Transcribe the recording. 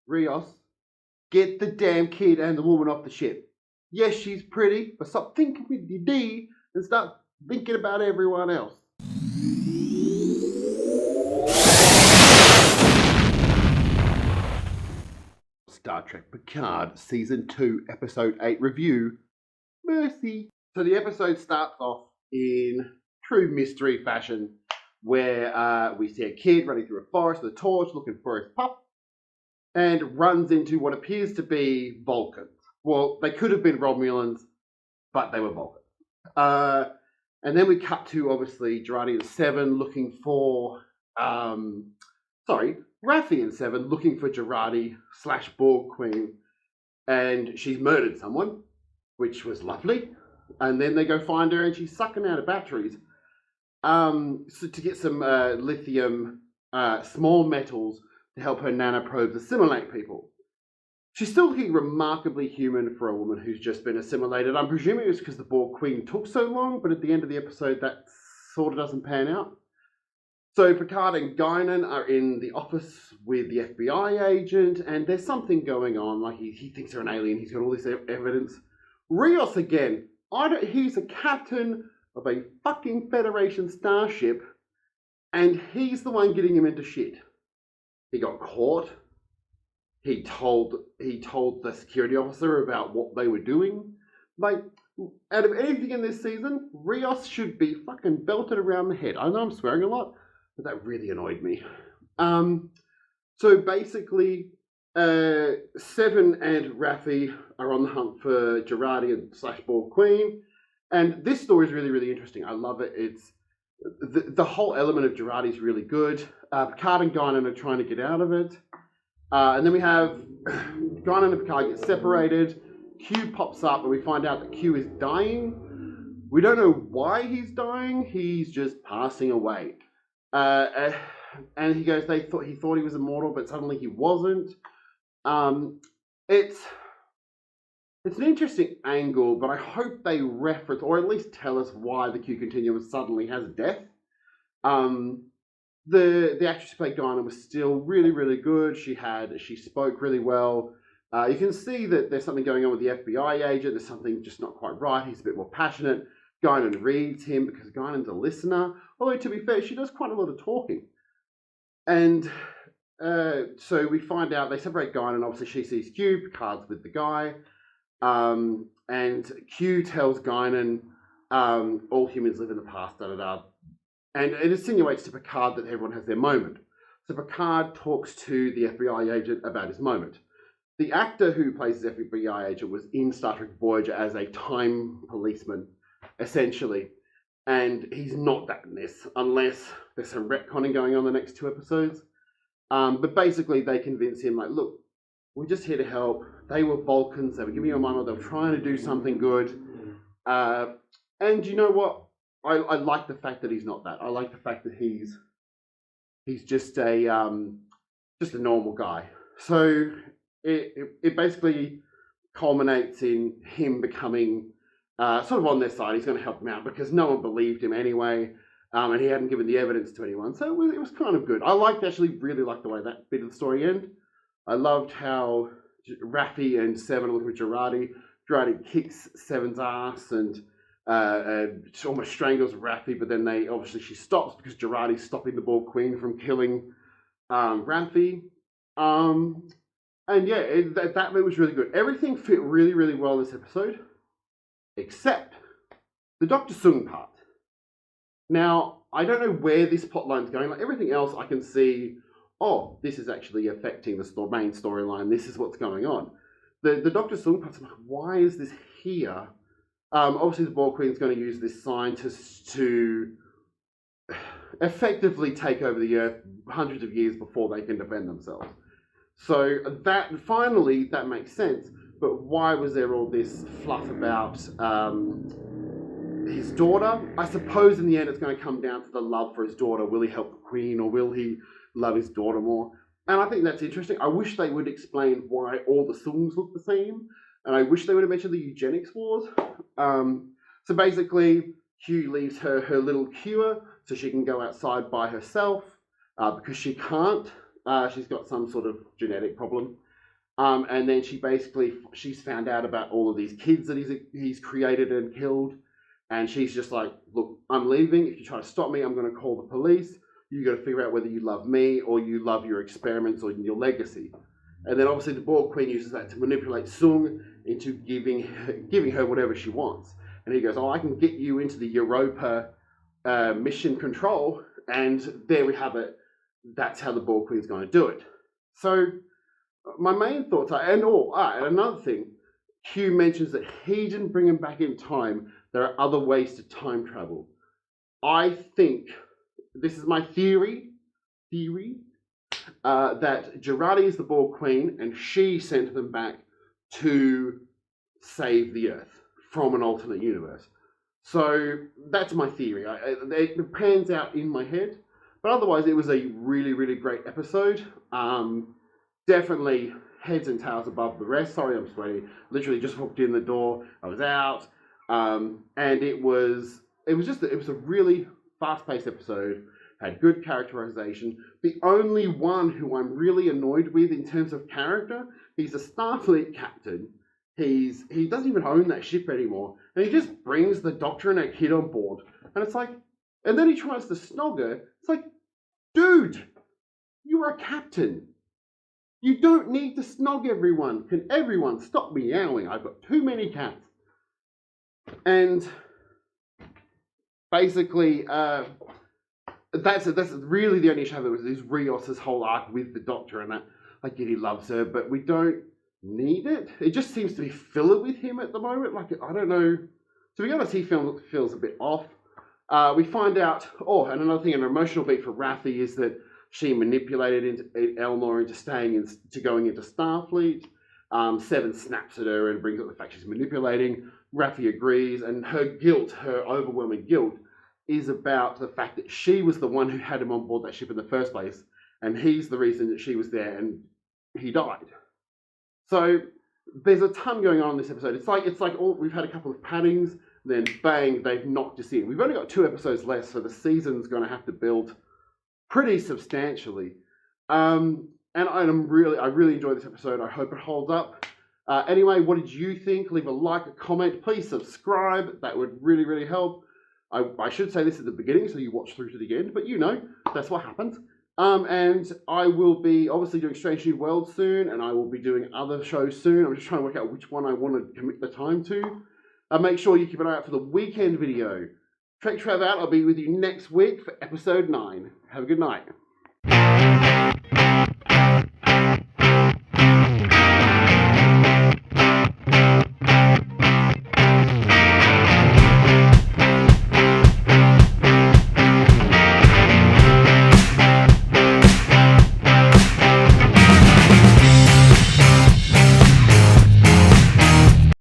Rios, get the damn kid and the woman off the ship. Yes, she's pretty, but stop thinking with your D and start thinking about everyone else. Star Trek Picard Season 2, Episode 8 review, Mercy. So the episode starts off in true mystery fashion, where we see a kid running through a forest with a torch looking for his pup, and runs into what appears to be Vulcans. Well, they could have been Romulans, but they were Vulcans. And then we cut to, obviously, Girardi and Seven looking for... Raffi and Seven looking for Girardi / Borg Queen, and she's murdered someone, which was lovely. And then they go find her, and she's sucking out of batteries so to get some lithium, small metals to help her nanoprobes assimilate people. She's still looking remarkably human for a woman who's just been assimilated. I'm presuming it's because the Borg Queen took so long, but at the end of the episode, that sort of doesn't pan out. So Picard and Guinan are in the office with the FBI agent, and there's something going on. Like he thinks they're an alien. He's got all this evidence. Rios again. He's a captain of a fucking Federation starship, and he's the one getting him into shit. He got caught. He told the security officer about what they were doing. Like, out of anything in this season, Rios should be fucking belted around the head. I know I'm swearing a lot, but that really annoyed me. So basically, Seven and Raffi are on the hunt for Girardi and / Borg Queen. And this story is really, really interesting. I love it. It's the whole element of Girardi is really good. Picard and Guinan are trying to get out of it. And then we have Guinan and Picard get separated. Q pops up, and we find out that Q is dying. We don't know why he's dying. He's just passing away. And he goes, he thought he was immortal, but suddenly he wasn't. It's an interesting angle, but I hope they reference, or at least tell us why the Q continuum suddenly has death. The actress who played Guinan was still really, really good. She spoke really well. You can see that there's something going on with the FBI agent. There's something just not quite right. He's a bit more passionate. Guinan reads him because Guinan's a listener. Although, to be fair, she does quite a lot of talking. And so we find out they separate Guinan. Obviously, she sees Q. Picard's with the guy. And Q tells Guinan all humans live in the past, da-da-da. And it insinuates to Picard that everyone has their moment. So Picard talks to the FBI agent about his moment. The actor who plays the FBI agent was in Star Trek Voyager as a time policeman, essentially. And he's not that in this, unless there's some retconning going on the next 2 episodes. But basically, they convince him, like, look, we're just here to help. They were Vulcans. They were giving you a moment. They were trying to do something good. And you know what? I like the fact that he's not that. I like the fact that he's just a normal guy. So it basically culminates in him becoming sort of on their side. He's going to help them out because no one believed him anyway, and he hadn't given the evidence to anyone. So it was kind of good. I really liked the way that bit of the story ended. I loved how Raffi and Seven are looking at Girardi. Girardi kicks Seven's ass and almost strangles Raffi, but then she stops because Girardi's stopping the Borg Queen from killing Raffi. And yeah, that bit was really good. Everything fit really, really well in this episode, except the Dr. Sung part. Now, I don't know where this plotline's going. Like everything else, I can see, oh, this is actually affecting the main storyline. This is what's going on. The Dr. Sung part, I'm like, why is this here? Obviously, the Borg Queen's going to use this scientist to effectively take over the Earth hundreds of years before they can defend themselves. So that makes sense. But why was there all this fluff about his daughter? I suppose in the end it's going to come down to the love for his daughter. Will he help the Queen or will he love his daughter more? And I think that's interesting. I wish they would explain why all the Sungs look the same. And I wish they would have mentioned the eugenics wars. So basically, Q leaves her little cure so she can go outside by herself because she can't. She's got some sort of genetic problem. And then she's found out about all of these kids that he's created and killed. And she's just like, look, I'm leaving. If you try to stop me, I'm going to call the police. You got to figure out whether you love me or you love your experiments or your legacy. And then obviously the Borg Queen uses that to manipulate Sung into giving her whatever she wants. And he goes, oh, I can get you into the Europa mission control. And there we have it. That's how the Borg Queen's going to do it. So my main thoughts are, and another thing, Q mentions that he didn't bring him back in time. There are other ways to time travel. I think, this is my theory, that Jurati is the Borg Queen and she sent them back to save the Earth from an alternate universe. So that's my theory. It pans out in my head. But otherwise, it was a really, really great episode. Definitely heads and tails above the rest. Sorry, I'm sweaty. Literally just walked in the door. I was out. And it was a really fast-paced episode. Had good characterization. The only one who I'm really annoyed with in terms of character, he's a Starfleet captain. He doesn't even own that ship anymore. And he just brings the Doctor and a kid on board. And it's like, and then he tries to snog her. It's like, dude, you're a captain. You don't need to snog everyone. Can everyone stop meowing? I've got too many cats. And basically, that's really the only issue that was Rios' whole arc with the Doctor, and that I get he loves her, but we don't need it. It just seems to be filler with him at the moment. Like, I don't know. To be honest, he feels a bit off. We find out, and another thing, an emotional beat for Raffi is that she manipulated Elnor into going into Starfleet. Seven snaps at her and brings up the fact she's manipulating. Raffi agrees, and her guilt, her overwhelming guilt, is about the fact that she was the one who had him on board that ship in the first place, and he's the reason that she was there and he died. So there's a ton going on in this episode. It's like we've had a couple of paddings, then bang, they've knocked us in. We've only got 2 episodes left, so the season's going to have to build pretty substantially. And I really enjoyed this episode. I hope it holds up. Anyway, what did you think? Leave a like, a comment. Please subscribe. That would really, really help. I should say this at the beginning so you watch through to the end, but that's what happens. And I will be obviously doing Strange New World soon, and I will be doing other shows soon. I'm just trying to work out which one I want to commit the time to. Make sure you keep an eye out for the weekend video. Trek Trav out. I'll be with you next week for episode 9. Have a good night.